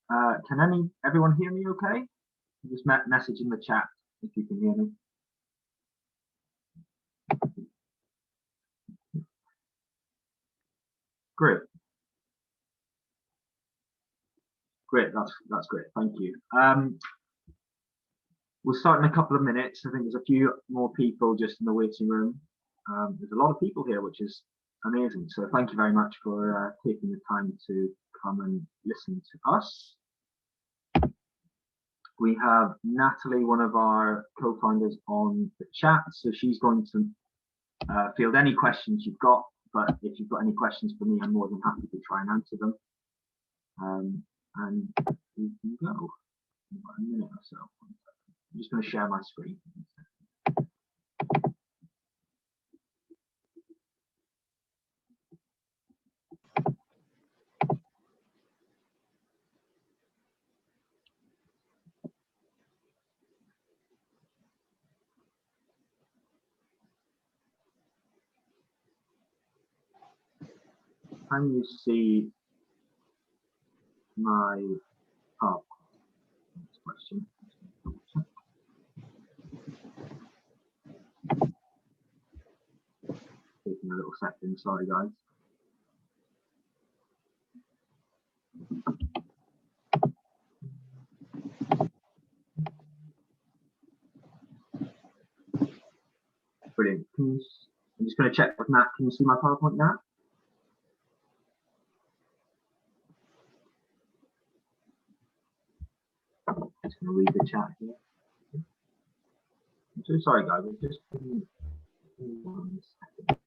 Can everyone hear me okay? Just message in the chat if you can hear me. Great. Great, that's great, thank you. We'll start in a couple of minutes. I think there's a few more people just in the waiting room. There's a lot of people here, which is amazing. So thank you very much for taking the time to come and listen to us. We have Natalie, one of our co-founders, on the chat. So she's going to field any questions you've got. But if you've got any questions for me, I'm more than happy to try and answer them. And we can go in about a minute or so. I'm just going to share my screen. Can you see my next question? Taking a little second, sorry guys. Brilliant. I'm just going to check with Matt. Can you see my PowerPoint now? I'm just going to read the chat here. I'm so sorry, guys. Just give me 1 second.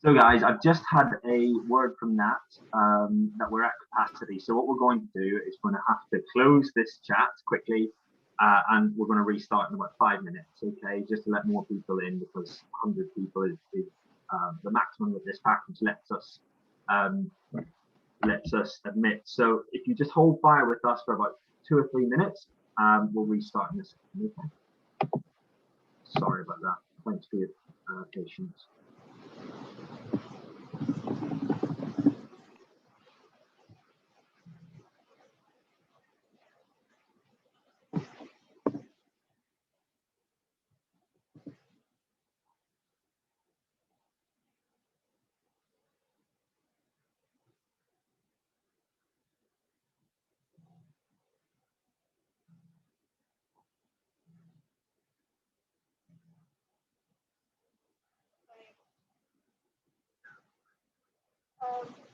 So guys, I've just had a word from Nat that we're at capacity. So what we're going to do is going to have to close this chat quickly and we're going to restart in about 5 minutes, okay? Just to let more people in because 100 people is the maximum that this package lets us admit. So if you just hold fire with us for about 2 or 3 minutes, we'll restart in a second, okay? Sorry about that. Thanks for your patience.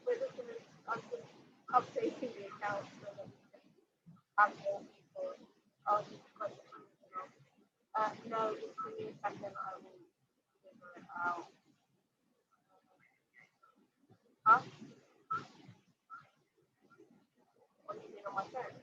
We're looking at updating the account so that we can have more people asking questions. No, just give me a second, I will figure it out. Huh? What do you mean on my phone?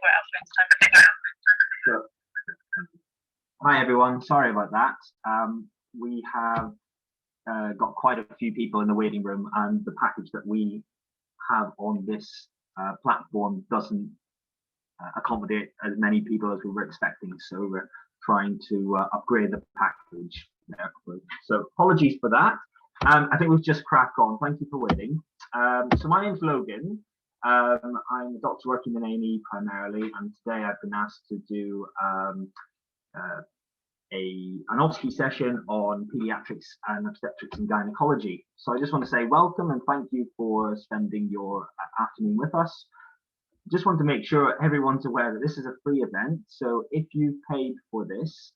figure it out for next time. So, hi everyone, sorry about that. We have got quite a few people in the waiting room, and the package that we have on this platform doesn't accommodate as many people as we were expecting, so we're trying to upgrade the package there. So apologies for that. I think we'll just crack on. Thank you for waiting. So my name's Logan. I'm a doctor working in A&E primarily, and today I've been asked to do an OSCE session on Paediatrics and Obstetrics and Gynaecology. So I just want to say welcome and thank you for spending your afternoon with us. Just want to make sure everyone's aware that this is a free event. So if you paid for this,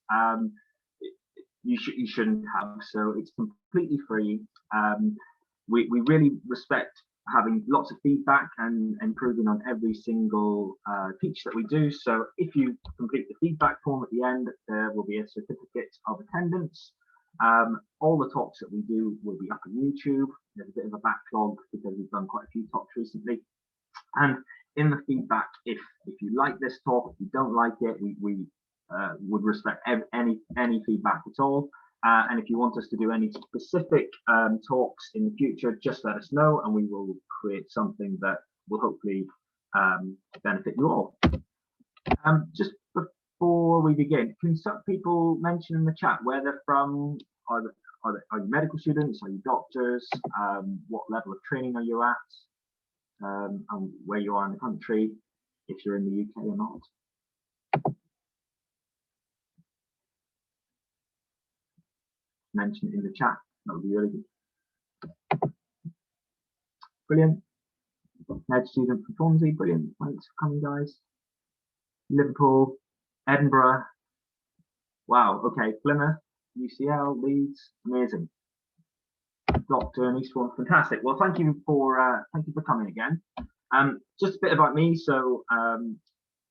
you shouldn't have. So it's completely free. We really respect having lots of feedback and improving on every single teach that we do. So if you complete the feedback form at the end, there will be a certificate of attendance. All the talks that we do will be up on YouTube. There's a bit of a backlog because we've done quite a few talks recently. And in the feedback, if you like this talk, if you don't like it, we would respect any feedback at all. And if you want us to do any specific talks in the future, just let us know and we will create something that will hopefully benefit you all. Just before we begin, can some people mention in the chat where they're from? Are you medical students? Are you doctors? What level of training are you at? And where you are in the country, if you're in the UK or not. Mention it in the chat, that would be really good. Brilliant. Med student from Swansea, brilliant. Thanks for coming, guys. Liverpool, Edinburgh. Wow, okay. Plymouth, UCL, Leeds, amazing. Doctor and Eastbourne, fantastic. Well, thank you for coming again. Just a bit about me. So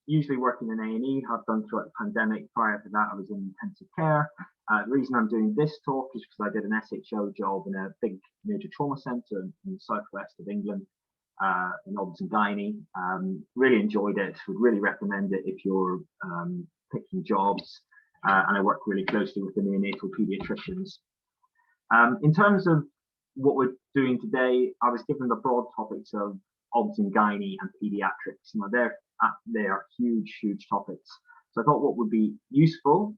usually working in A&E, have done throughout the pandemic. Prior to that, I was in intensive care. The reason I'm doing this talk is because I did an SHO job in a big major trauma centre in the southwest of England, in Obs and Gynae. Really enjoyed it. Would really recommend it if you're picking jobs. And I work really closely with the neonatal paediatricians. In terms of what we're doing today, I was given the broad topics of Obs and Gynae and Paediatrics. You know, they are huge topics. So I thought what would be useful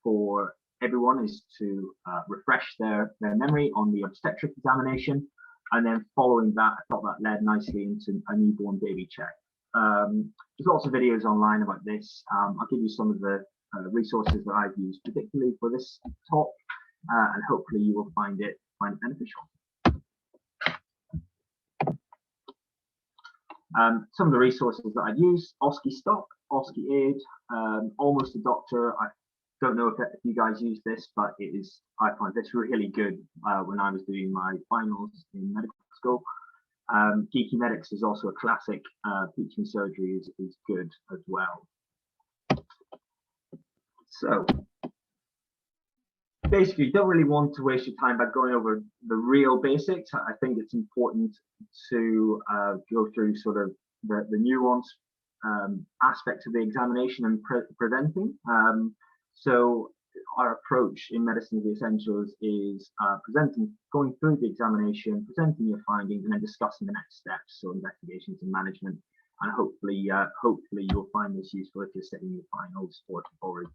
for everyone is to refresh their memory on the obstetric examination, and then following that, I thought that led nicely into a newborn baby check. There's lots of videos online about this. I'll give you some of the resources that I've used particularly for this talk, and hopefully you will find it beneficial. Some of the resources that I've used: OSCE Stock, OSCE Aid, Almost a Doctor. I don't know if you guys use this, but I find this really good when I was doing my finals in medical school. Geeky Medics is also a classic. Teaching surgery is good as well. So basically, you don't really want to waste your time by going over the real basics. I think it's important to go through sort of the nuanced aspects of the examination and presenting. So our approach in Medicine of the Essentials is going through the examination, presenting your findings, and then discussing the next steps, so investigations and management. And hopefully you'll find this useful if you're setting your finals, or if you've already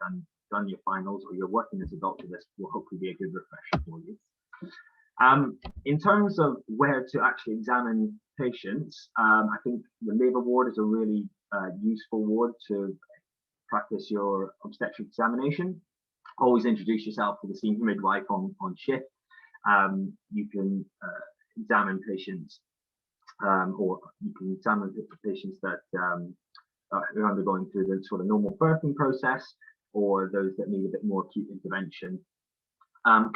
done your finals, or you're working as a doctor. This will hopefully be a good refresher for you. In terms of where to actually examine patients, I think the labour ward is a really useful ward to practice your obstetric examination. Always introduce yourself to the senior midwife on shift. You can examine patients, or you can examine patients that are undergoing through the sort of normal birthing process, or those that need a bit more acute intervention.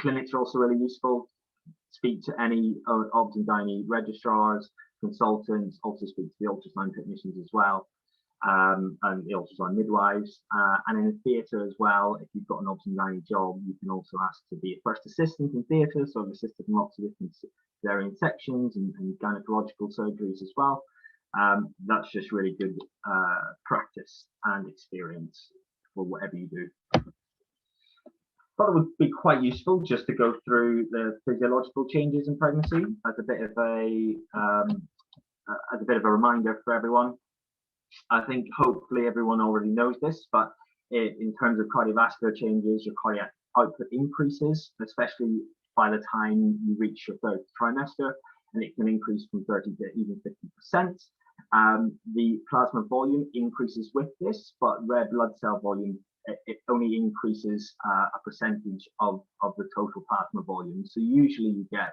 Clinics are also really useful. Speak to any Obs and Gynae registrars, consultants, also speak to the ultrasound technicians as well, and the ultrasound midwives. And in the theatre as well, if you've got an Obs and Gynae job, you can also ask to be a first assistant in theatre, so I've assisted in lots of different cesarean sections and gynecological surgeries as well. That's just really good practice and experience for whatever you do. Thought it would be quite useful just to go through the physiological changes in pregnancy as a bit of a reminder for everyone. I think hopefully everyone already knows this, but in terms of cardiovascular changes, your cardiac output increases, especially by the time you reach your third trimester, and it can increase from 30 to even 50%. The plasma volume increases with this, but red blood cell volume, it only increases a percentage of the total plasma volume. So usually you get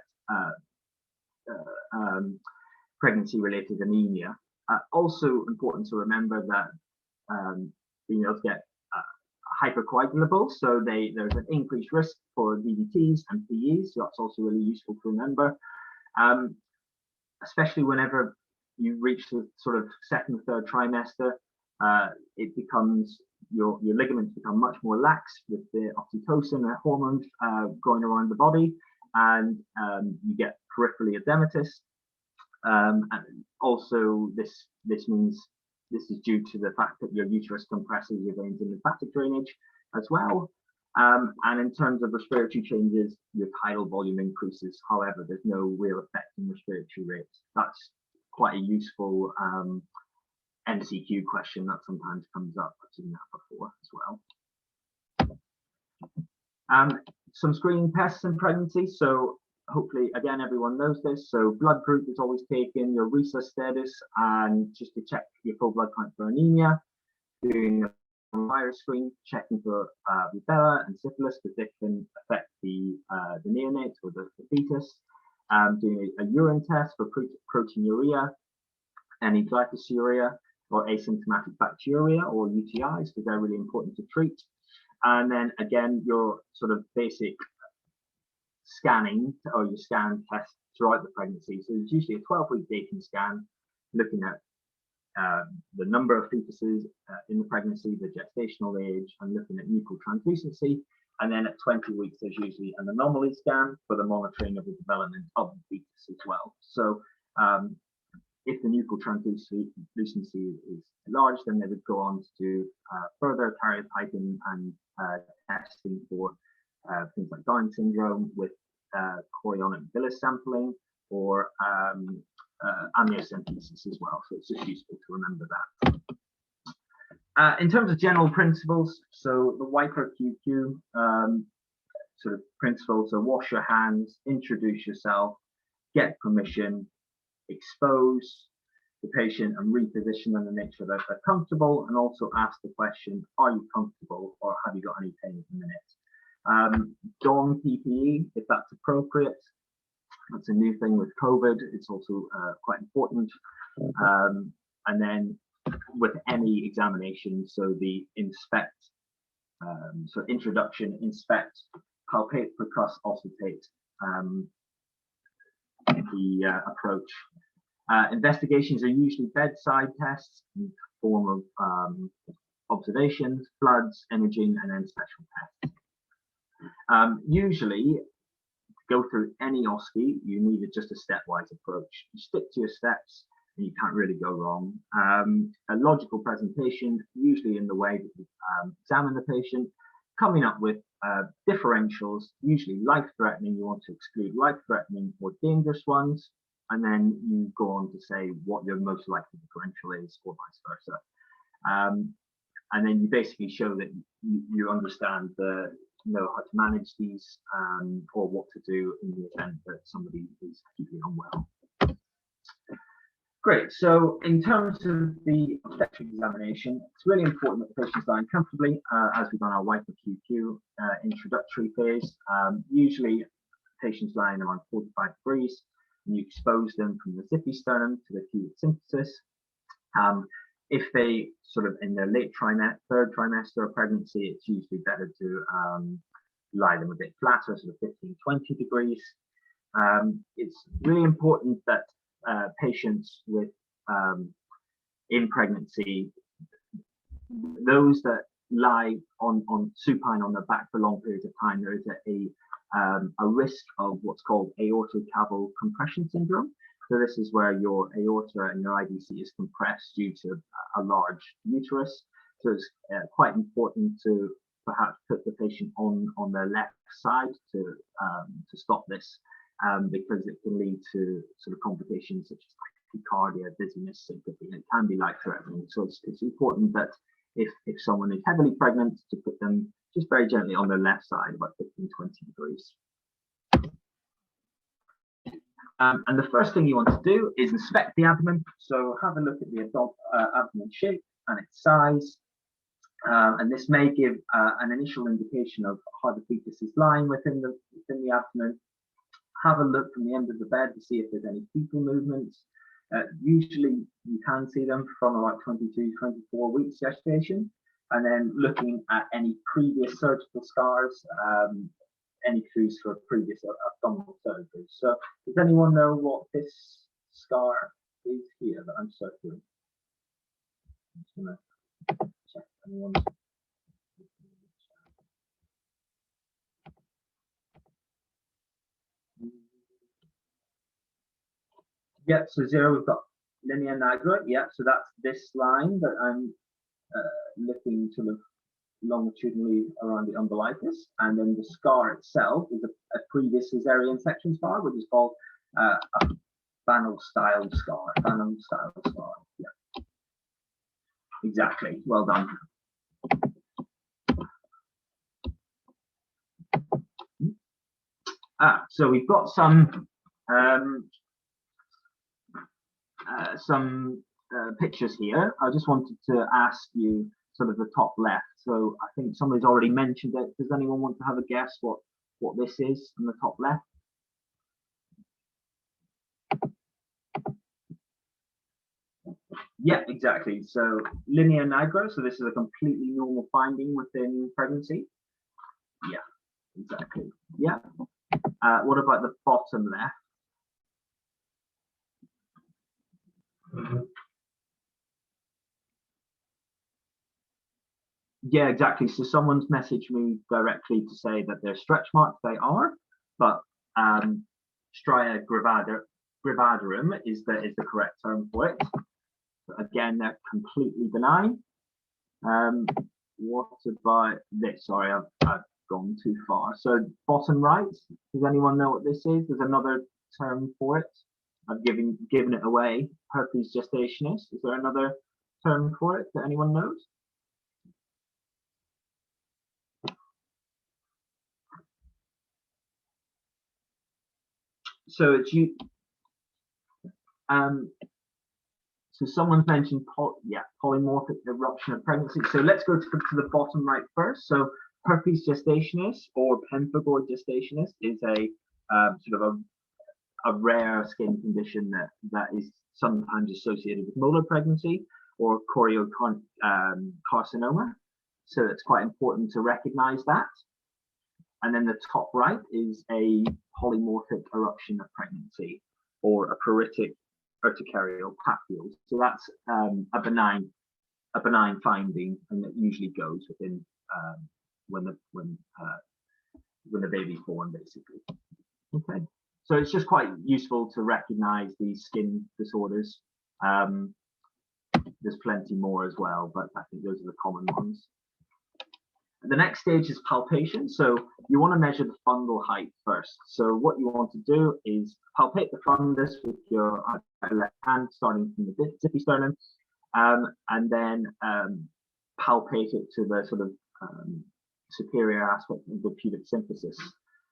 pregnancy-related anemia. Also important to remember that females get hypercoagulable, so there's an increased risk for DVTs and PEs, so that's also really useful to remember. Especially whenever you reach the sort of second, third trimester, it becomes, your ligaments become much more lax with the oxytocin hormones going around the body, and you get peripheral edematous. And also this means this is due to the fact that your uterus compresses your veins and lymphatic drainage as well. And in terms of respiratory changes, your tidal volume increases. However, there's no real effect in respiratory rates. That's quite a useful MCQ question that sometimes comes up. I've seen that before as well. Some screening tests in pregnancy. So hopefully, again, everyone knows this. So blood group is always taken, your rhesus status, and just to check your full blood count for anemia, doing a virus screen, checking for rubella and syphilis, because they can affect the neonate or the fetus. Doing a urine test for proteinuria, any glycosuria, or asymptomatic bacteria or UTIs, because they're really important to treat. And then again, your sort of basic scanning or your scan test throughout the pregnancy. So it's usually a 12-week dating scan, looking at the number of fetuses in the pregnancy, the gestational age, and looking at nuchal translucency. And then at 20 weeks, there's usually an anomaly scan for the monitoring of the development of the fetus as well. So if the nuchal translucency is large, then they would go on to do further karyotyping and testing for things like Down syndrome with chorionic villus sampling, or amniocentesis as well. So it's just useful to remember that. In terms of general principles, so the wiper QQ sort of principles are: wash your hands, introduce yourself, get permission, expose the patient and reposition them and make sure that they're comfortable, and also ask the question, are you comfortable, or have you got any pain at the minute? Don PPE if that's appropriate. That's a new thing with COVID. It's also quite important. And then with any examination, so the inspect, so introduction, inspect, palpate, percuss, auscultate, the approach. Investigations are usually bedside tests in the form of observations, bloods, imaging, and then special tests. Usually, to go through any OSCE, you need just a stepwise approach. You stick to your steps, and you can't really go wrong. A logical presentation, usually in the way that you examine the patient, coming up with differentials, usually life-threatening. You want to exclude life-threatening or dangerous ones, and then you go on to say what your most likely differential is, or vice versa. And then you basically show that you understand know how to manage these, or what to do in the event that somebody is acutely unwell. Great. So in terms of the obstetric examination, it's really important that the patient's lying comfortably, as we've done our wiper QQ introductory phase. Usually, patients lying around 45 degrees, and you expose them from the zippy sternum to the pubic symphysis. If they sort of in their late third trimester of pregnancy, it's usually better to lie them a bit flatter, sort of 15-20 degrees. It's really important that patients with in pregnancy, those that lie on supine on their back for long periods of time, there is a risk of what's called aortocaval compression syndrome, So this is where your aorta and your IVC is compressed due to a large uterus. So it's quite important to perhaps put the patient on their left side to stop this, because it can lead to sort of complications such as tachycardia, dizziness, syncope. It can be life-threatening. So it's important that if someone is heavily pregnant, to put them just very gently on their left side, about 15-20 degrees. And the first thing you want to do is inspect the abdomen. So have a look at the abdomen shape and its size. And this may give an initial indication of how the fetus is lying within the abdomen. Have a look from the end of the bed to see if there's any fetal movements. Usually you can see them from about 22, 24 weeks gestation. And then looking at any previous surgical scars, any clues for previous abdominal surgery. So does anyone know what this scar is here that I'm circling? I'm just going to check anyone. Yeah, so 0, we've got linea nigra. Yeah, so that's this line that I'm looking sort of longitudinally around the umbilicus, and then the scar itself is a previous cesarean section scar, which is called a Banal style scar. Yeah, exactly. Well done. So we've got some pictures here. I just wanted to ask you sort of the top left. So I think somebody's already mentioned it. Does anyone want to have a guess what this is on the top left? Yeah, exactly. So linea nigra. So this is a completely normal finding within pregnancy. Yeah, exactly. Yeah. What about the bottom left? Yeah, exactly. So someone's messaged me directly to say that they're stretch marks. They are, but stria gravidarum is the correct term for it. So again, they're completely benign. What about this? Sorry, I've gone too far. So bottom right. Does anyone know what this is? There's another term for it. I've given it away. Herpes Gestationis. Is there another term for it that anyone knows? So it's you. So someone's mentioned polymorphic eruption of pregnancy. So let's go to the bottom right first. So herpes gestationis or pemphigoid gestationis is a sort of a rare skin condition that is sometimes associated with molar pregnancy or choriocarcinoma. So it's quite important to recognize that. And then the top right is a polymorphic eruption of pregnancy or a pruritic urticarial papule. So that's a benign finding, and it usually goes within when the baby's born, basically. Okay, so it's just quite useful to recognize these skin disorders. There's plenty more as well, but I think those are the common ones. The next stage is palpation. So you want to measure the fundal height first. So what you want to do is palpate the fundus with your left hand, starting from the Zippisternum, and then palpate it to the sort of superior aspect of the pubic symphysis.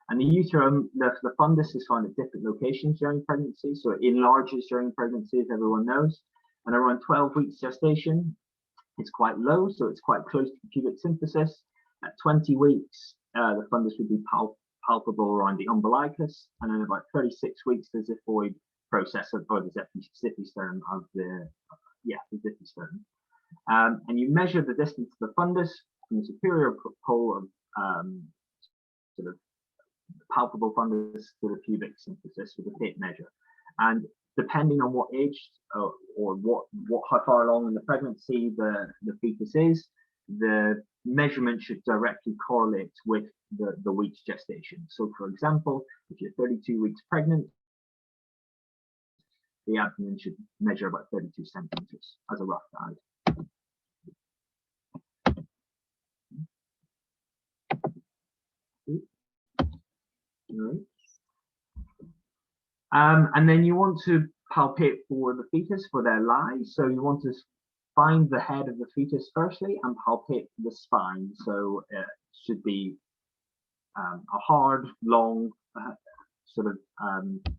And the uterus, the fundus is found at different locations during pregnancy. So it enlarges during pregnancy, as everyone knows. And around 12 weeks gestation, it's quite low, so it's quite close to the pubic symphysis. At 20 weeks, the fundus would be palpable around the umbilicus, and then about 36 weeks, the xiphoid process or the Zippisternum of the Zippisternum. And you measure the distance of the fundus from the superior pole of sort of palpable fundus to the pubic symphysis with a tape measure. And depending on what age or how far along in the pregnancy the fetus is, the measurement should directly correlate with the week's gestation. So for example, if you're 32 weeks pregnant, the abdomen should measure about 32 centimeters as a rough guide. Right. And then you want to palpate for the fetus for their lie. So you want to find the head of the fetus firstly and palpate the spine. So it should be a hard, long sort of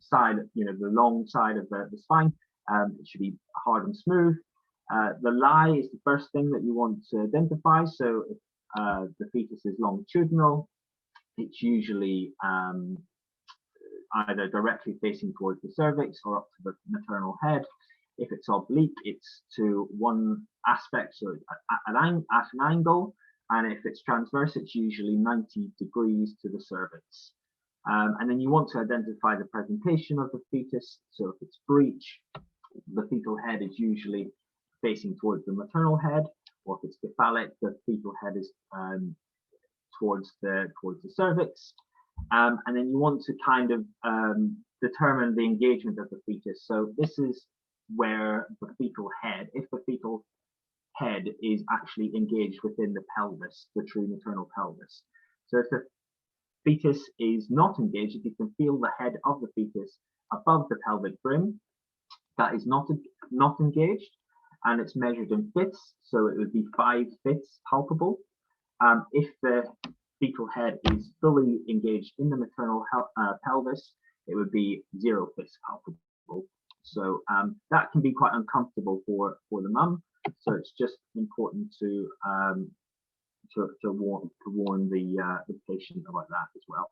side, the long side of the spine. It should be hard and smooth. The lie is the first thing that you want to identify. So if the fetus is longitudinal, it's usually either directly facing towards the cervix or up to the maternal head. If it's oblique, it's to one aspect, so at an angle. And if it's transverse, it's usually 90 degrees to the cervix. And then you want to identify the presentation of the fetus. So if it's breech, the fetal head is usually facing towards the maternal head, or if it's cephalic, the fetal head is towards the cervix. And then you want to kind of determine the engagement of the fetus. So this is where the fetal head, if the fetal head is actually engaged within the pelvis, the true maternal pelvis. So if the fetus is not engaged, if you can feel the head of the fetus above the pelvic brim, that is not engaged, and it's measured in fifths, so it would be 5 fifths palpable. If the fetal head is fully engaged in the maternal pelvis, it would be 0 fifths palpable. So that can be quite uncomfortable for the mum. So it's just important to warn the patient about that as well.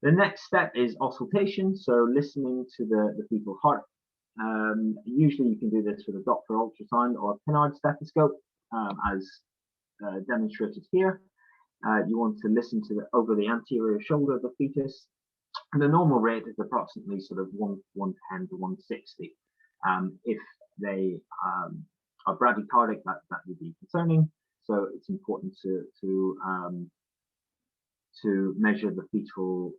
The next step is auscultation, so listening to the fetal heart. Usually you can do this with a Doppler ultrasound or a Pinard stethoscope, as demonstrated here. You want to listen to over the anterior shoulder of the fetus. And the normal rate is approximately sort of 110 to 160. If they are bradycardic, that would be concerning. So it's important to measure the fetal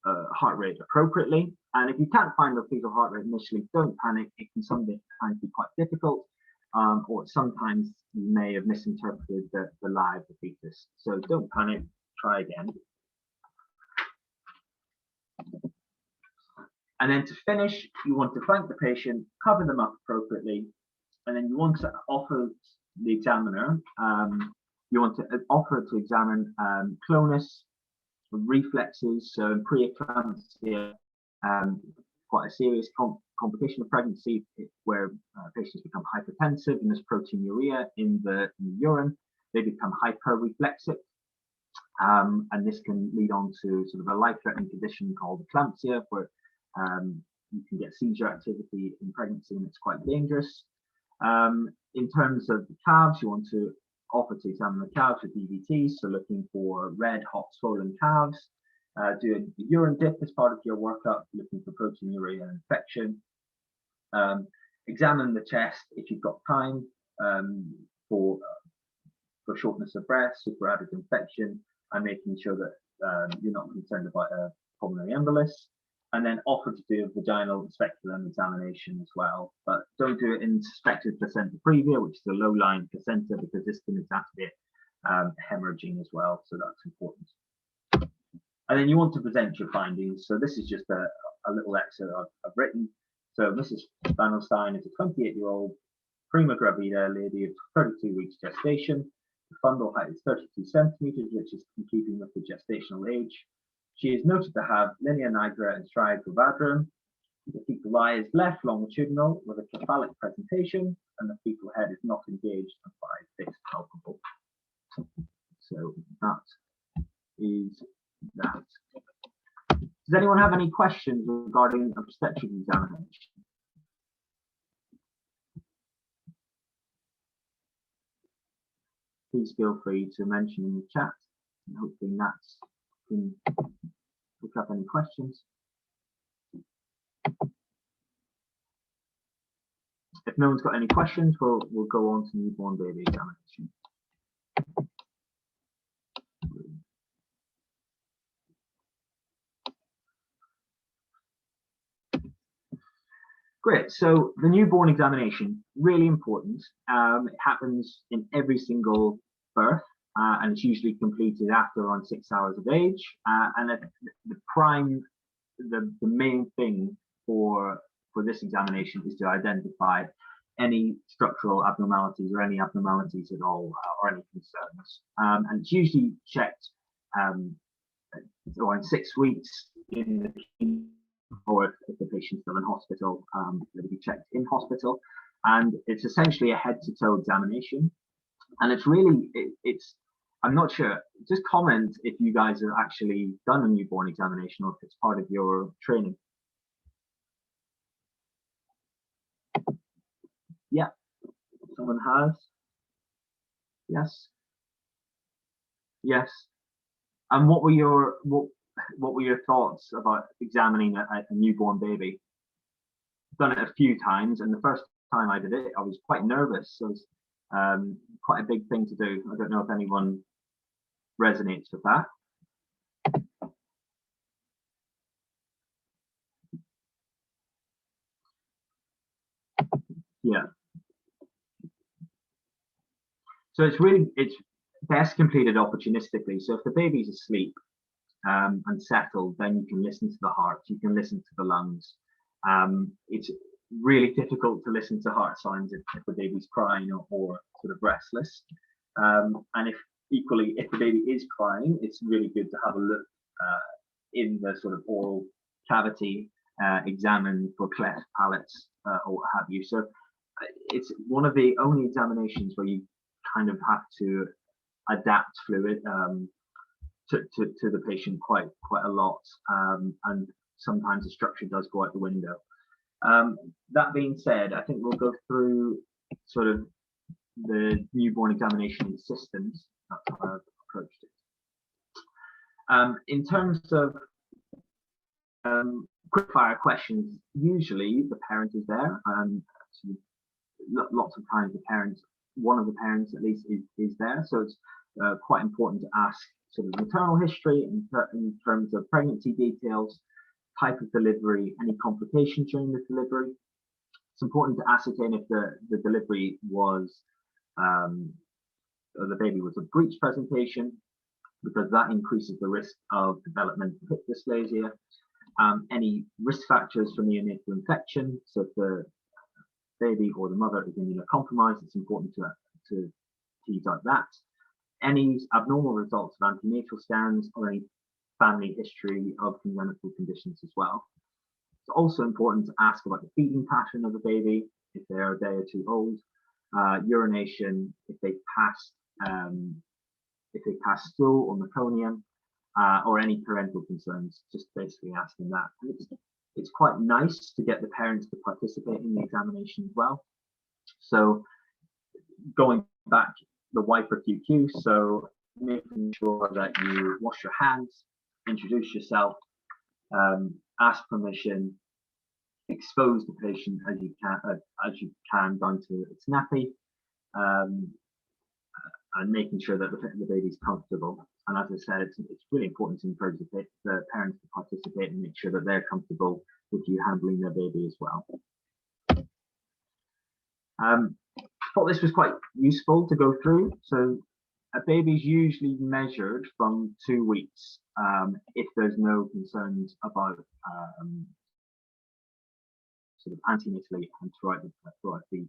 heart rate appropriately. And if you can't find the fetal heart rate initially, don't panic. It can sometimes be quite difficult, or sometimes you may have misinterpreted the lie of the fetus. So don't panic, try again. And then to finish, you want to thank the patient, cover them up appropriately, and then you want to offer the examiner, you want to offer to examine clonus, reflexes, so in preeclampsia, quite a serious complication of pregnancy where patients become hypertensive and there's proteinuria in the urine. They become hyperreflexic, and this can lead on to sort of a life-threatening condition called eclampsia, where you can get seizure activity in pregnancy and it's quite dangerous. In terms of the calves, you want to offer to examine the calves with DVT, so looking for red, hot, swollen calves. Do a urine dip as part of your workup, looking for proteinuria and infection. Examine the chest if you've got time, for shortness of breath, superadded infection, and making sure that you're not concerned about a pulmonary embolus. And then offer to do a vaginal speculum examination as well, but don't do it in suspected placenta previa, which is a low-lying placenta, because this can exacerbate hemorrhaging as well, so that's important. And then you want to present your findings. So this is just a little excerpt I've written. So Mrs. Van Alstyne is a 28-year-old prima gravida lady of 32 weeks gestation. The fundal height is 32 centimeters, which is in keeping with the gestational age. She is noted to have linea nigra and striae provadrum. The fetal lie is left longitudinal with a cephalic presentation, and the fetal head is not engaged and 5 fifths palpable. So that is that. Does anyone have any questions regarding obstetric examination? Please feel free to mention in the chat, and hopefully Nat can pick up any questions. If no one's got any questions, we'll go on to newborn baby examination. Great. So the newborn examination, really important. It happens in every single birth, and it's usually completed after around 6 hours of age. And the main thing for this examination is to identify any structural abnormalities or any abnormalities at all, or any concerns. And it's usually checked around 6 weeks in the, or if the patient's still in hospital, it'll be checked in hospital. And it's essentially a head to toe examination. And it's really, I'm not sure, just comment if you guys have actually done a newborn examination or if it's part of your training. Yeah, someone has. Yes. Yes. And what were your thoughts about examining a newborn baby? I've done it a few times, and the first time I did it, I was quite nervous. So it's quite a big thing to do. I don't know if anyone resonates with that. Yeah. So it's best completed opportunistically. So if the baby's asleep and settled, then you can listen to the heart, you can listen to the lungs. It's really difficult to listen to heart sounds if the baby's crying or sort of restless. And if the baby is crying, it's really good to have a look in the sort of oral cavity, examine for cleft palates or what have you. So it's one of the only examinations where you kind of have to adapt fluid to the patient quite a lot, and sometimes the structure does go out the window. That being said, I think we'll go through sort of the newborn examination in systems. That's how I've approached it. In terms of quickfire questions, usually the parent is there. Lots of times one of the parents at least is there. So it's quite important to ask sort of maternal history in terms of pregnancy details, type of delivery, any complications during the delivery. It's important to ascertain if the delivery was, the baby was a breech presentation, because that increases the risk of developmental hip dysplasia. Any risk factors for neonatal infection, so if the baby or the mother is immunocompromised, it's important to tease out that. Any abnormal results of antenatal scans or any family history of congenital conditions as well. It's also important to ask about the feeding pattern of the baby, if they're a day or two old, urination, if they pass stool or meconium, or any parental concerns, just basically asking that. And it's quite nice to get the parents to participate in the examination as well. So going back, the wiper QQ, so making sure that you wash your hands, introduce yourself, ask permission, expose the patient as you can down to its nappy, and making sure that the baby's comfortable. And as I said, it's really important to encourage the parents to participate and make sure that they're comfortable with you handling their baby as well. I thought this was quite useful to go through. So a baby's usually measured from 2 weeks if there's no concerns about sort of antenatally and throughout the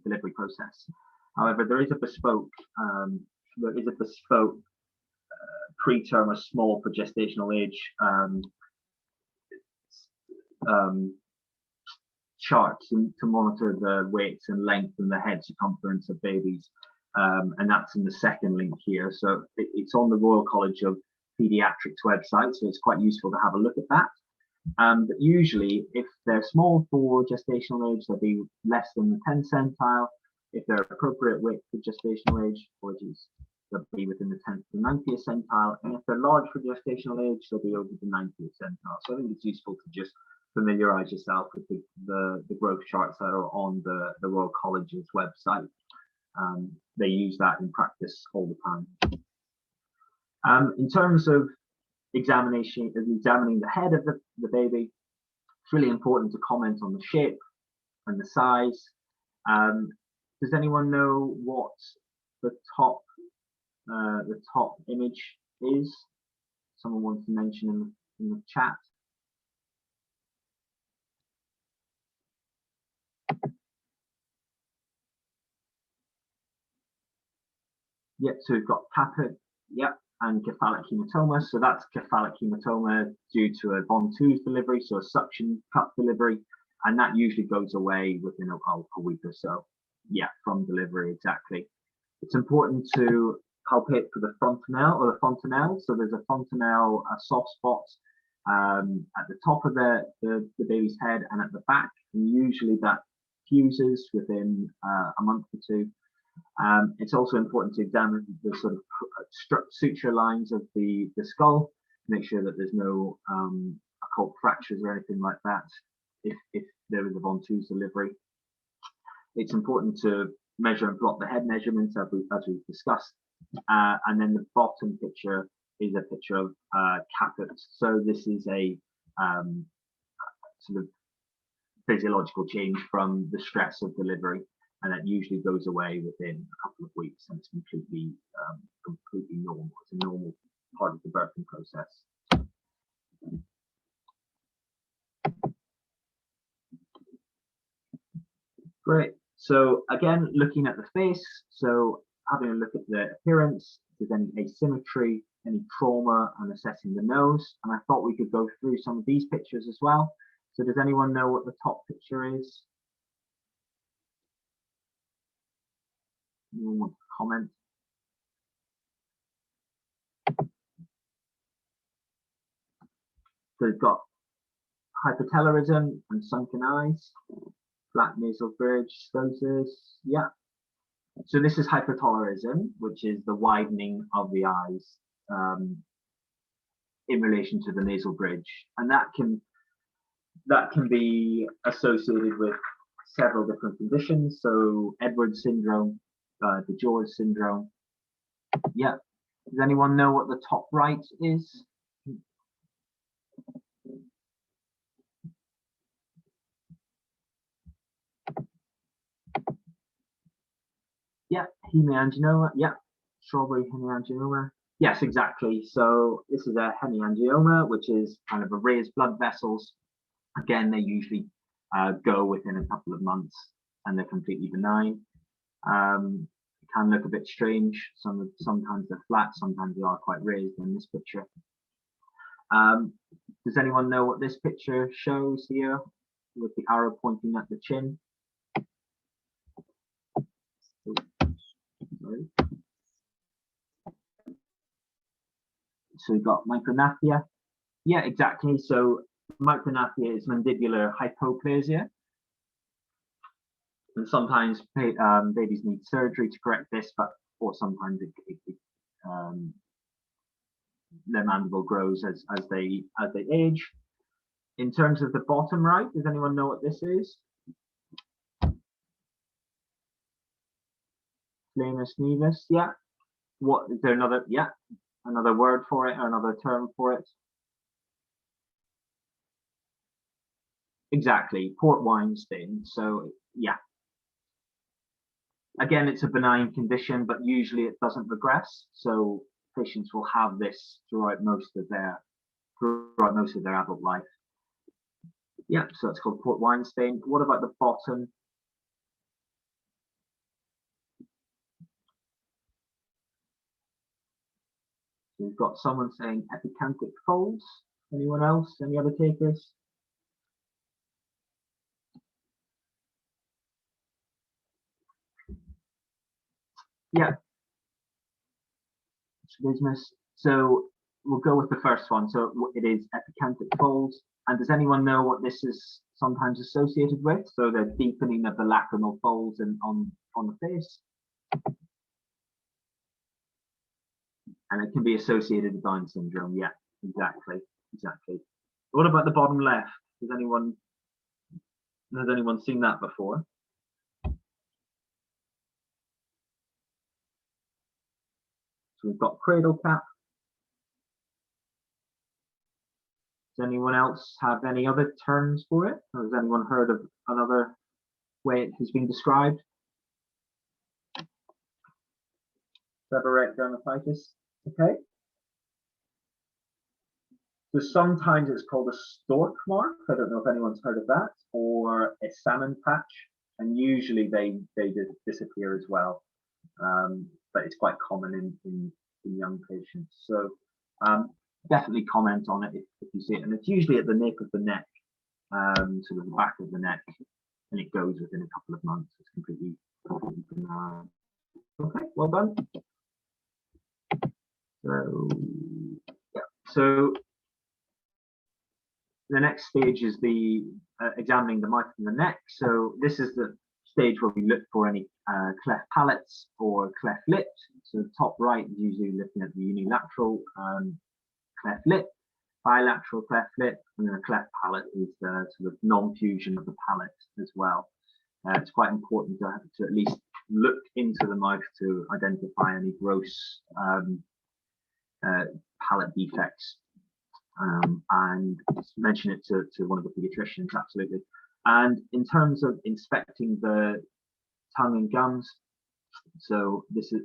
delivery process. However, there is a bespoke preterm or small progestational age chart to monitor the weights and length and the head circumference of babies, and that's in the second link here. So it's on the Royal College of Paediatrics website, so it's quite useful to have a look at that. But usually, if they're small for gestational age, they'll be less than the 10th centile. If they're appropriate weight for gestational age, they'll be within the 10th to 90th centile. And if they're large for gestational age, they'll be over the 90th centile. So I think it's useful to just familiarize yourself with the growth charts that are on the Royal College's website. They use that in practice all the time. In terms of examining the head of the baby, it's really important to comment on the shape, and the size. Does anyone know what the top image is? Someone wants to mention in the chat. Yep, so we've got caput, yep, and Cathalic Hematoma. So that's Cathalic Hematoma due to a ventouse delivery, so a suction cup delivery, and that usually goes away within a week or so. Yeah, from delivery, exactly. It's important to palpate for the fontanelle or the fontanelle. So there's a fontanelle, a soft spot at the top of the baby's head and at the back, and usually that fuses within a month or two. It's also important to examine the sort of suture lines of the skull, make sure that there's no occult fractures or anything like that if there is a ventouse delivery. It's important to measure and plot the head measurements as we've discussed. And then the bottom picture is a picture of caput. So this is a sort of physiological change from the stress of delivery, and that usually goes away within a couple of weeks, and it's completely normal. It's a normal part of the birthing process. Great. So again, looking at the face, so having a look at the appearance, if there's any asymmetry, any trauma, and assessing the nose. And I thought we could go through some of these pictures as well. So does anyone know what the top picture is? Anyone want to comment? So we've got hypertelorism and sunken eyes, flat nasal bridge, scosis, yeah. So this is hypertelorism, which is the widening of the eyes in relation to the nasal bridge, and that can be associated with several different conditions. So Edwards syndrome, DeGeorge syndrome. Yeah. Does anyone know what the top right is? Yeah, hemiangioma. Yeah, strawberry hemiangioma. Yes, exactly. So this is a hemiangioma, which is kind of a raised blood vessels. Again, they usually go within a couple of months, and they're completely benign. Can look a bit strange. Sometimes they're flat, sometimes they are quite raised in this picture. Does anyone know what this picture shows here with the arrow pointing at the chin? Sorry. So we've got micronapthia. Yeah, exactly. So micronapthia is mandibular hypoplasia. And sometimes babies need surgery to correct this, or sometimes their mandible grows as they age. In terms of the bottom right, does anyone know what this is? Flamus nevus, yeah. What is there another? Yeah, another word for it or another term for it? Exactly, port wine stain. So yeah. Again, it's a benign condition, but usually it doesn't regress. So patients will have this throughout most of their adult life. Yeah, so it's called port wine stain. What about the bottom? We've got someone saying epicanthic poles. Anyone else? Any other takers? Yeah. Business. So we'll go with the first one. So it is epicanthic poles. And does anyone know what this is sometimes associated with? So the deepening of the lacrimal folds on the face. And it can be associated with Down syndrome. Yeah, exactly. What about the bottom left? Has anyone seen that before? So we've got cradle cap. Does anyone else have any other terms for it? Or has anyone heard of another way it has been described? Seborrheic dermatitis. Okay. So sometimes it's called a stork mark. I don't know if anyone's heard of that, or a salmon patch, and usually they disappear as well. But it's quite common in young patients. So definitely comment on it if you see it, and it's usually at the nape of the neck, sort of the back of the neck, and it goes within a couple of months. It's completely benign. Okay, well done. So yeah, so the next stage is the examining the mouth and the neck. So this is the stage where we look for any cleft palates or cleft lips. So the top right is usually looking at the unilateral cleft lip, bilateral cleft lip, and then a cleft palate is the sort of non-fusion of the palate as well. It's quite important to at least look into the mouth to identify any gross palate defects. And mention it to one of the pediatricians, absolutely. And in terms of inspecting the tongue and gums, so this is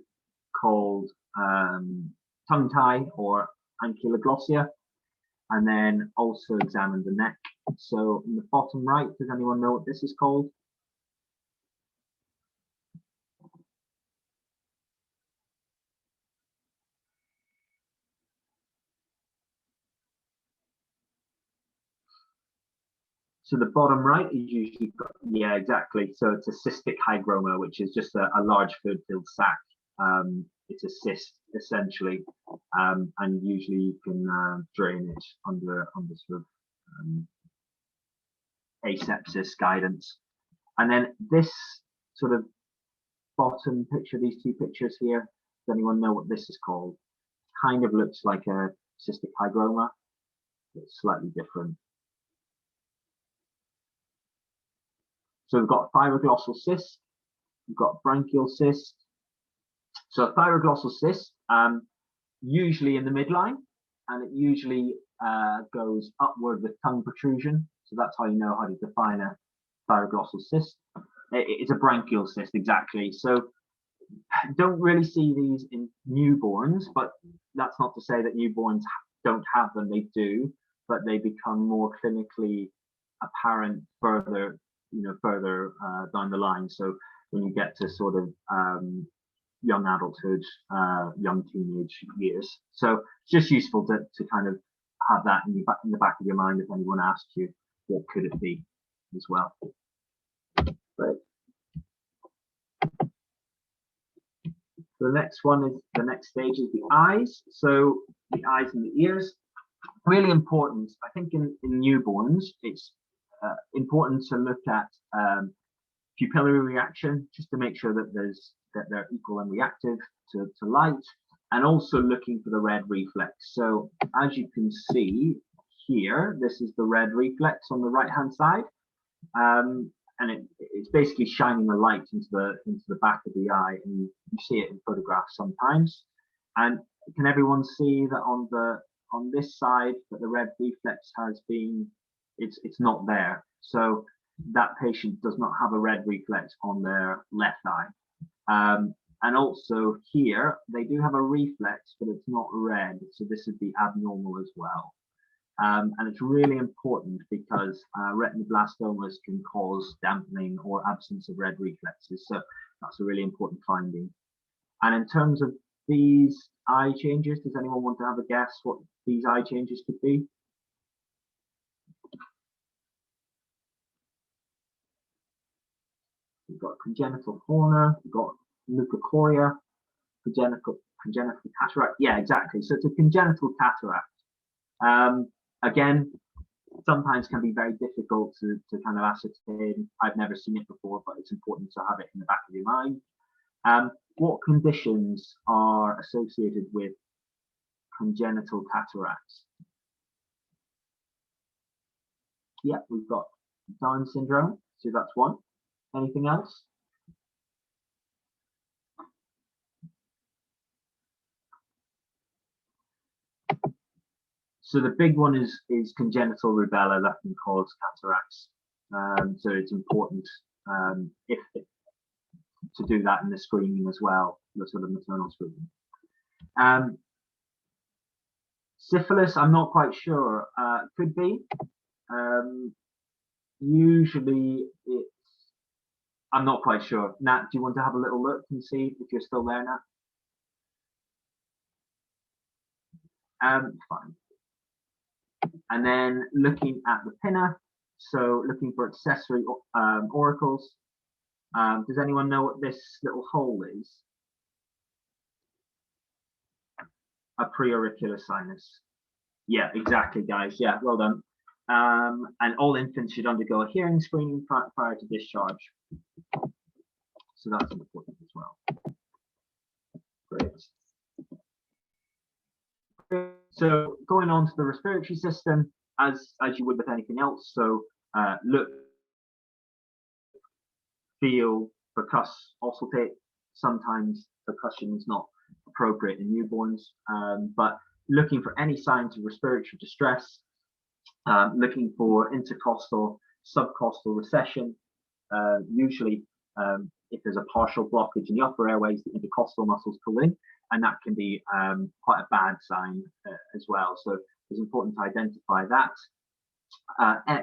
called tongue tie or ankyloglossia, and then also examine the neck. So in the bottom right, does anyone know what this is called? So the bottom right is usually, yeah, exactly. So it's a cystic hygroma, which is just a large fluid-filled sac. It's a cyst essentially, and usually you can drain it under sort of asepsis guidance. And then this sort of bottom picture, these two pictures here, does anyone know what this is called? Kind of looks like a cystic hygroma. It's slightly different. So we've got fibroglossal cyst, we've got branchial cyst. So a fibroglossal cyst, usually in the midline, and it usually goes upward with tongue protrusion. So that's how you know how to define a fibroglossal cyst. It's a branchial cyst, exactly. So don't really see these in newborns, but that's not to say that newborns don't have them. They do, but they become more clinically apparent further down the line. So when you get to sort of young adulthood, young teenage years. So it's just useful to kind of have that in the back of your mind if anyone asks you what could it be as well. Great. The next one is the next stage is the eyes. So the eyes and the ears, really important. I think in newborns, it's important to look at pupillary reaction, just to make sure that they're equal and reactive to light, and also looking for the red reflex. So as you can see here, this is the red reflex on the right hand side, and it's basically shining a light into the back of the eye, and you see it in photographs sometimes. And can everyone see that on this side that the red reflex has been, it's not there. So that patient does not have a red reflex on their left eye. And also here, they do have a reflex, but it's not red. So this would be abnormal as well. And it's really important because retinoblastomas can cause dampening or absence of red reflexes. So that's a really important finding. And in terms of these eye changes, does anyone want to have a guess what these eye changes could be? We've got congenital corner, we've got leukocoria, congenital cataract. Yeah, exactly. So it's a congenital cataract. Again, sometimes can be very difficult to kind of ascertain. I've never seen it before, but it's important to have it in the back of your mind. What conditions are associated with congenital cataracts? Yeah, we've got Down syndrome, so that's one. Anything else? So the big one is congenital rubella that can cause cataracts. So it's important if to do that in the screening as well, the sort of maternal screening. Syphilis, I'm not quite sure. Could be. Usually it's, I'm not quite sure. Nat, do you want to have a little look and see if you're still there, Nat? Fine. And then looking at the pinna, so looking for accessory auricles. Does anyone know what this little hole is? A preauricular sinus. Yeah, exactly, guys. Yeah, well done. And all infants should undergo a hearing screening prior to discharge. So that's important as well. Great. So going on to the respiratory system, as you would with anything else. So look, feel, percuss, auscultate. Sometimes percussion is not appropriate in newborns, but looking for any signs of respiratory distress, looking for intercostal, subcostal recession. Usually, if there's a partial blockage in the upper airways, the intercostal muscles pull in, and that can be quite a bad sign as well. So it's important to identify that.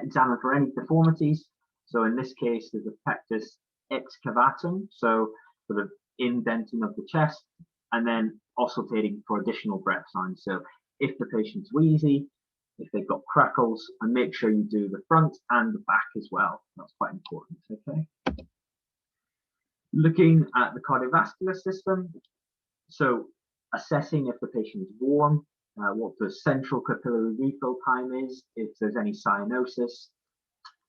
Examine for any deformities. So in this case, there's a pectus excavatum, so sort of indenting of the chest, and then auscultating for additional breath signs. So if the patient's wheezy, if they've got crackles, and make sure you do the front and the back as well. That's quite important, okay? Looking at the cardiovascular system, so assessing if the patient is warm, what the central capillary refill time is, if there's any cyanosis,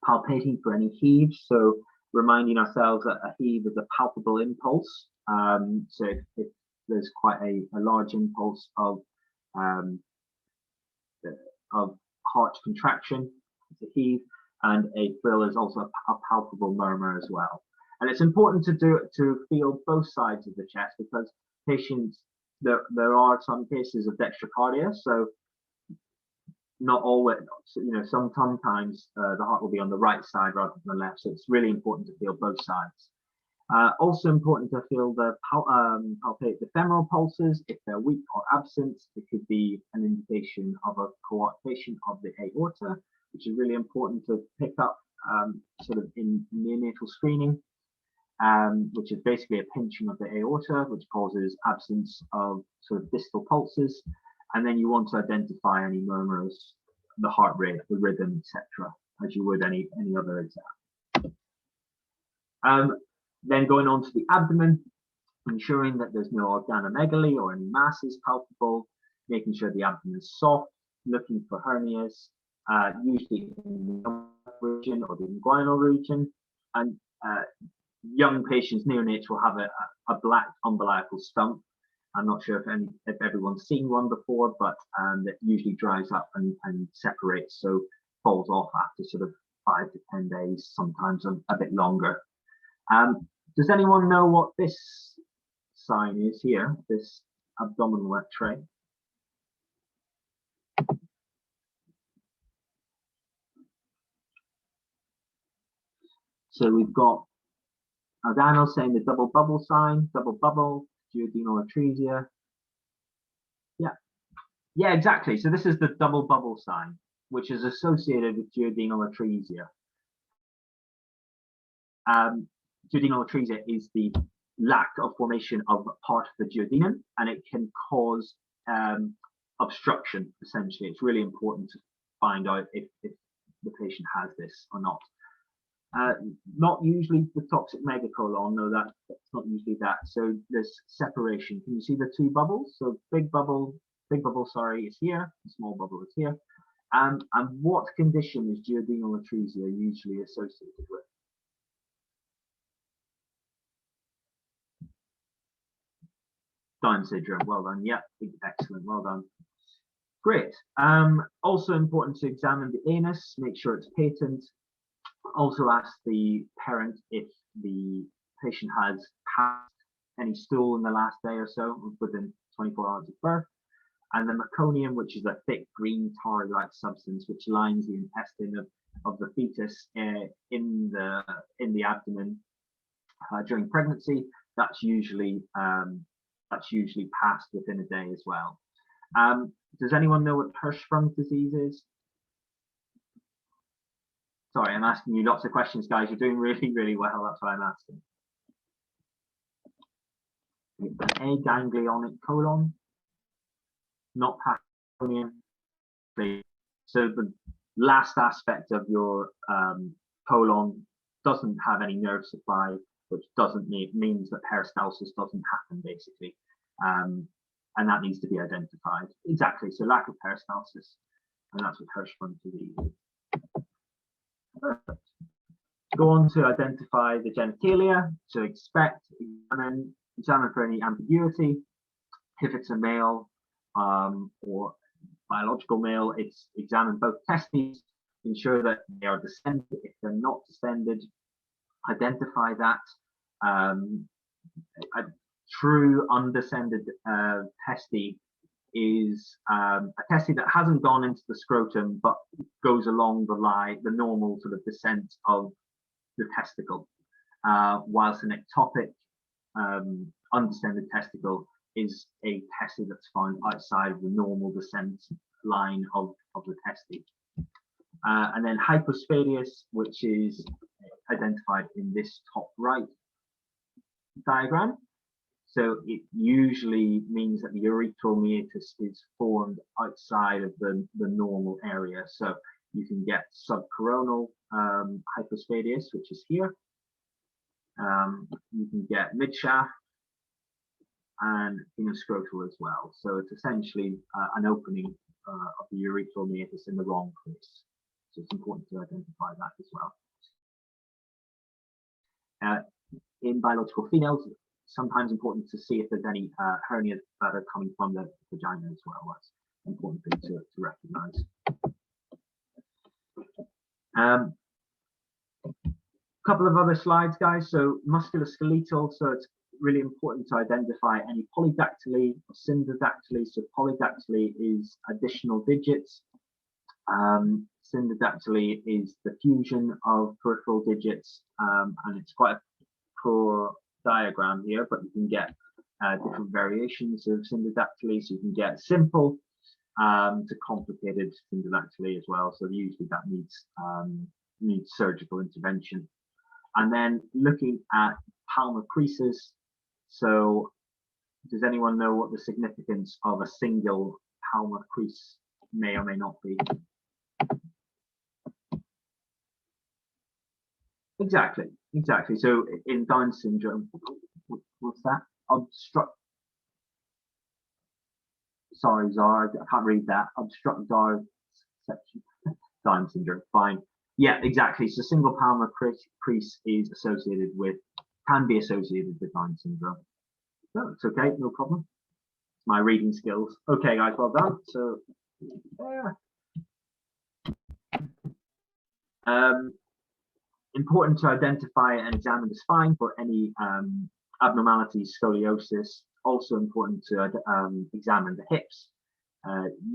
palpating for any heaves, so reminding ourselves that a heave is a palpable impulse. So if there's quite a large impulse of heart contraction, it's a heave, and a thrill is also a palpable murmur as well. And it's important to feel both sides of the chest, because patients, there are some cases of dextrocardia, so not always, sometimes the heart will be on the right side rather than the left, so it's really important to feel both sides. Also important to feel palpate the femoral pulses. If they're weak or absent, it could be an indication of a coarctation of the aorta, which is really important to pick up sort of in neonatal screening, which is basically a pinching of the aorta, which causes absence of sort of distal pulses. And then you want to identify any murmurs, the heart rate, the rhythm, etc., as you would any other exam. Then going on to the abdomen, ensuring that there's no organomegaly or any masses palpable, making sure the abdomen is soft, looking for hernias, usually in the region or the inguinal region. And young patients, neonates, will have a black umbilical stump. I'm not sure if everyone's seen one before, but that usually dries up and separates, so falls off after sort of 5 to 10 days, sometimes a bit longer. Does anyone know what this sign is here, this abdominal X-ray? So we've got Daniel saying the double bubble sign, double bubble, duodenal atresia. Yeah, exactly. So this is the double bubble sign, which is associated with duodenal atresia. Duodenal atresia is the lack of formation of part of the duodenum, and it can cause obstruction, essentially. It's really important to find out if the patient has this or not. Not usually the toxic megacolon, no, that's not usually that. So there's separation. Can you see the two bubbles? So big bubble, sorry, is here, the small bubble is here. And what condition is duodenal atresia usually associated with? Down syndrome, well done. Yeah, excellent, well done. Great. Also important to examine the anus, make sure it's patent. Also ask the parent if the patient has passed any stool in the last day or so within 24 hours of birth. And the meconium, which is a thick green tarry-like substance which lines the intestine of the fetus in the abdomen during pregnancy, that's usually passed within a day as well. Does anyone know what Hirschsprung disease is? Sorry, I'm asking you lots of questions, guys. You're doing really, really well. That's why I'm asking. An aganglionic colon, not Paconian. So the last aspect of your colon doesn't have any nerve supply, which doesn't means that peristalsis doesn't happen, basically. And that needs to be identified. Exactly, so lack of peristalsis, and that's what Hirschsprung disease is. Perfect. Go on to identify the genitalia. So examine for any ambiguity. If it's a male or biological male, it's examine both testes, ensure that they are descended. If they're not descended, identify that. A true undescended testes is a testes that hasn't gone into the scrotum but goes along the normal sort of descent of the testicle, whilst an ectopic undescended testicle is a testes that's found outside of the normal descent line of the testes. And then hypospadias, which is identified in this top right diagram. So it usually means that the urethral meatus is formed outside of the normal area. So you can get subcoronal hypospadias, which is here. You can get midshaft and scrotal as well. So it's essentially an opening of the urethral meatus in the wrong place. So it's important to identify that as well. In biological females, sometimes important to see if there's any hernias that are coming from the vagina as well. That's an important thing to recognize. Couple of other slides, guys. So musculoskeletal, so it's really important to identify any polydactyly or syndactyly. So polydactyly is additional digits. Syndactyly is the fusion of peripheral digits, and it's quite a poor diagram here, but you can get different variations of syndactyly. So you can get simple to complicated syndactyly as well. So usually that needs surgical intervention. And then looking at palmar creases. So does anyone know what the significance of a single palmar crease may or may not be? Exactly. So in Down syndrome, what's that? Obstruct. Sorry, Zara, I can't read that. Obstruct section. Down syndrome. Fine. Yeah, exactly. So single palmar crease is associated with, can be associated with Down syndrome. No, it's okay, no problem. My reading skills. Okay, guys, well done. So, important to identify and examine the spine for any abnormalities, scoliosis. Also important to examine the hips.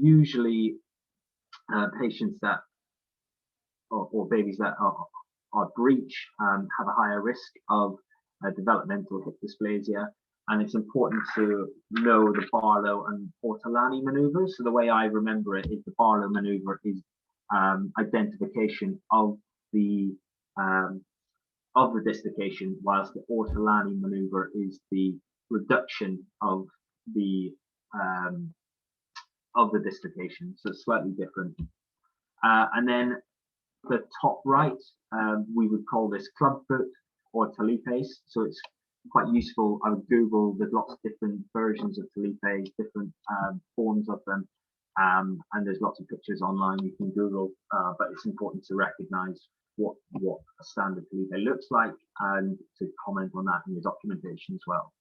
Usually, patients that or babies that are breech have a higher risk of developmental hip dysplasia, and it's important to know the Barlow and Ortolani maneuvers. So the way I remember it is the Barlow maneuver is identification of the dislocation, whilst the Ortolani maneuver is the reduction of the dislocation. So it's slightly different. And then the top right, we would call this clubfoot or talipes. So it's quite useful. I would Google, there's lots of different versions of talipes, different forms of them. And there's lots of pictures online you can Google, but it's important to recognize what a standard talipe looks like and to comment on that in your documentation as well.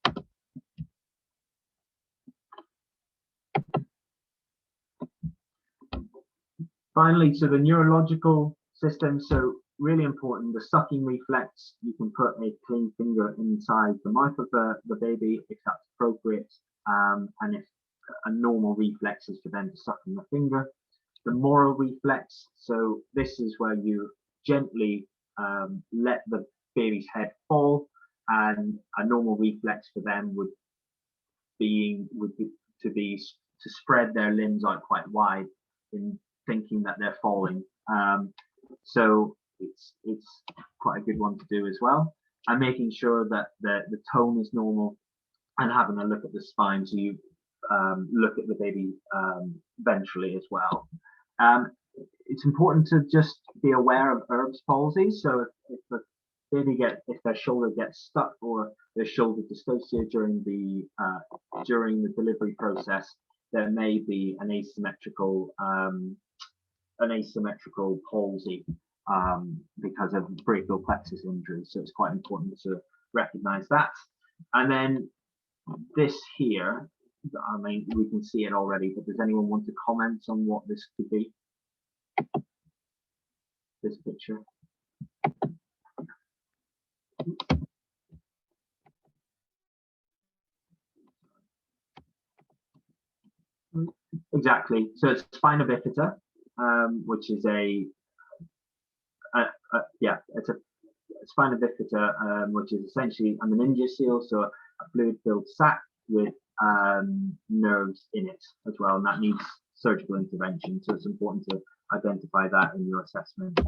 Finally, so the neurological system, so really important, the sucking reflex, you can put a clean finger inside the mouth of the baby if that's appropriate, and if a normal reflex is for them to suck in the finger. the moral reflex. So this is where you gently let the baby's head fall, and a normal reflex for them would be to spread their limbs out quite wide in thinking that they're falling. So it's quite a good one to do as well. And making sure that the tone is normal, and having a look at the spine, so you look at the baby ventrally as well. It's important to just be aware of Herpes palsy. So if the baby if their shoulder gets stuck, or their shoulder dystocia during the delivery process, there may be an asymmetrical palsy because of brachial plexus injury. So it's quite important to recognize that. And then this here, I mean, we can see it already, but does anyone want to comment on what this could be? This picture. Exactly. So it's Spina Bifida, which is it's a Spina Bifida, which is essentially a meningeal, so a fluid-filled sac with nerves in it as well, and that needs surgical intervention. So it's important to identify that in your assessment.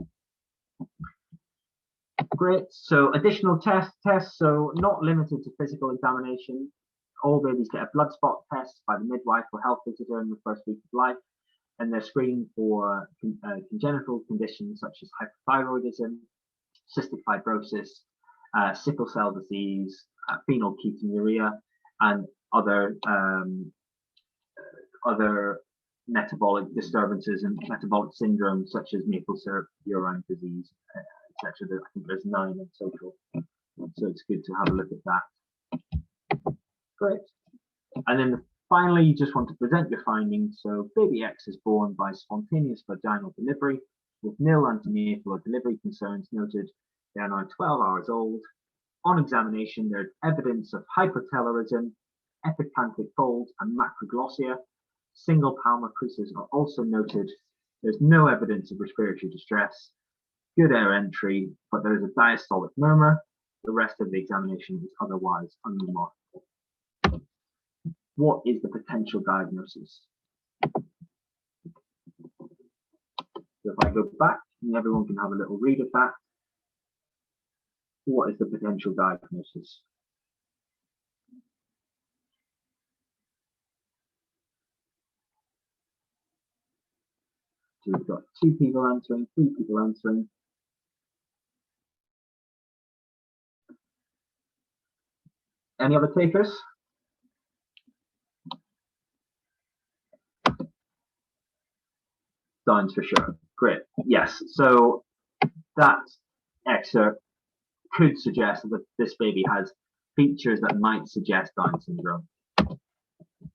Great. So additional tests. So not limited to physical examination. All babies get a blood spot test by the midwife or health visitor in the first week of life, and they're screened for congenital conditions such as hypothyroidism, cystic fibrosis, sickle cell disease, phenylketonuria, and other metabolic disturbances and metabolic syndromes such as maple syrup urine disease, etc. I think there's 9 in total, so it's good to have a look at that. Great. And then finally, you just want to present your findings. So baby X is born by spontaneous vaginal delivery with nil antenatal or delivery concerns noted. They are now 12 hours old. On examination, there's evidence of hypotelorism, epicanthic poles, and macroglossia. Single palmar creases are also noted. There's no evidence of respiratory distress. Good air entry, but there is a diastolic murmur. The rest of the examination is otherwise unremarkable. What is the potential diagnosis? So if I go back, and everyone can have a little read of that. What is the potential diagnosis? So we've got 2 people answering, 3 people answering. Any other takers? Downs for sure. Great. Yes. So that excerpt could suggest that this baby has features that might suggest Down syndrome.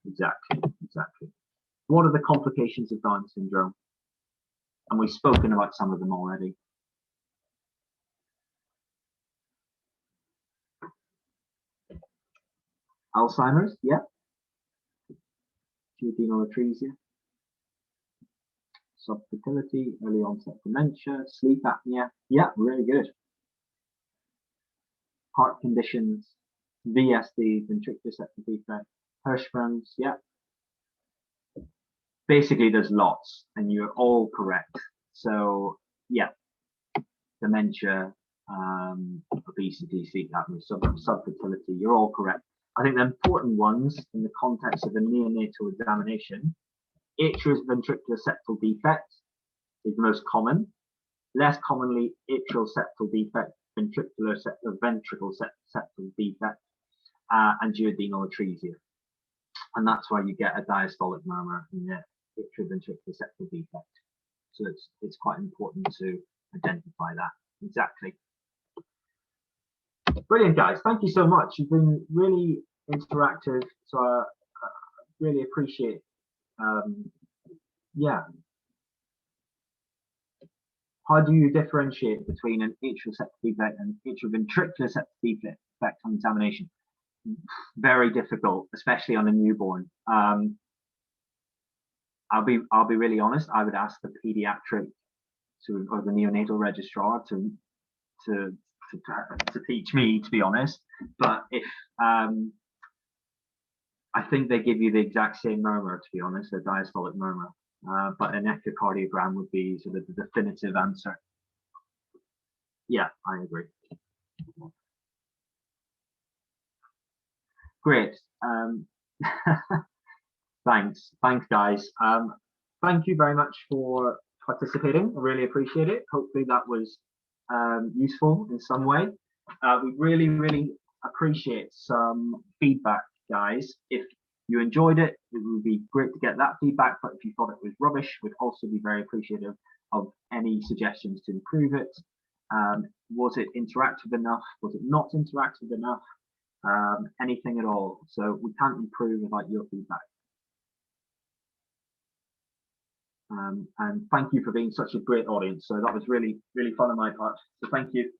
Exactly. What are the complications of Down syndrome? And we've spoken about some of them already. Alzheimer's, yeah. Duodenal Atresia. Subfertility, early onset dementia, sleep apnea. Yeah, really good. Heart conditions, VSD, ventricular septal defect, Hirschsprung's, yeah. Basically, there's lots, and you're all correct. So, yeah, dementia, obesity, sleep apnea, subfertility, you're all correct. I think the important ones in the context of a neonatal examination, atrial ventricular septal defect is the most common. Less commonly, atrial septal defect, ventricular ventricle septal defect, and duodenal atresia. And that's why you get a diastolic murmur in the atrial ventricular septal defect. So it's quite important to identify that. Exactly. Brilliant, guys. Thank you so much. You've been really interactive. So I really appreciate yeah. How do you differentiate between an atrial septal defect and atrioventricular septal defect on examination? Very difficult, especially on a newborn. I'll be really honest. I would ask the paediatric or the neonatal registrar to teach me, to be honest. But if I think they give you the exact same murmur, to be honest, a diastolic murmur. But an echocardiogram would be sort of the definitive answer. Yeah, I agree. Great. Thanks, guys. Thank you very much for participating. I really appreciate it. Hopefully that was useful in some way. We really appreciate some feedback, guys. If you enjoyed it, it would be great to get that feedback. But if you thought it was rubbish, we'd also be very appreciative of any suggestions to improve it. Was it interactive enough? Was it not interactive enough? Anything at all. So we can't improve without your feedback. And thank you for being such a great audience. So that was really fun on my part. So thank you.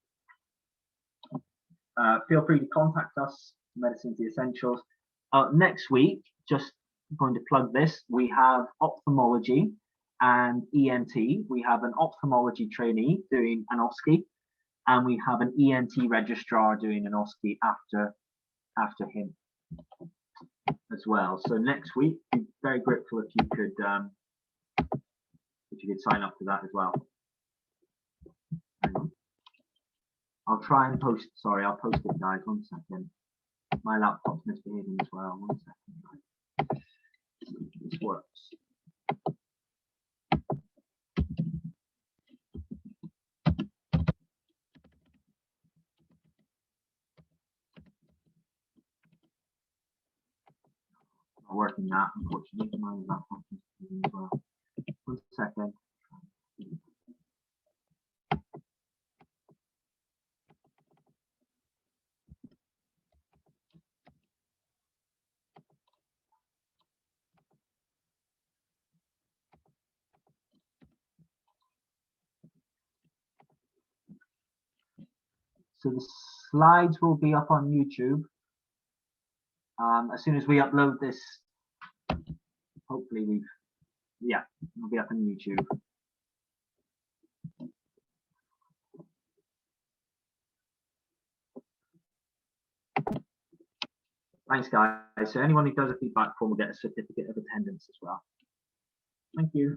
Feel free to contact us, Medicine to Essentials. Next week, just going to plug this, we have ophthalmology and ENT. We have an ophthalmology trainee doing an OSCE, and we have an ENT registrar doing an OSCE after him as well. So next week, I'd be very grateful if you could sign up to that as well. I'll try and post. Sorry, I'll post it, guys. 1 second. My laptop's misbehaving as well. 1 second. This works. Not working that, unfortunately. My laptop is misbehaving as well. 1 second. So the slides will be up on YouTube. As soon as we upload this, hopefully it'll be up on YouTube. Thanks, guys. So anyone who does a feedback form will get a certificate of attendance as well. Thank you.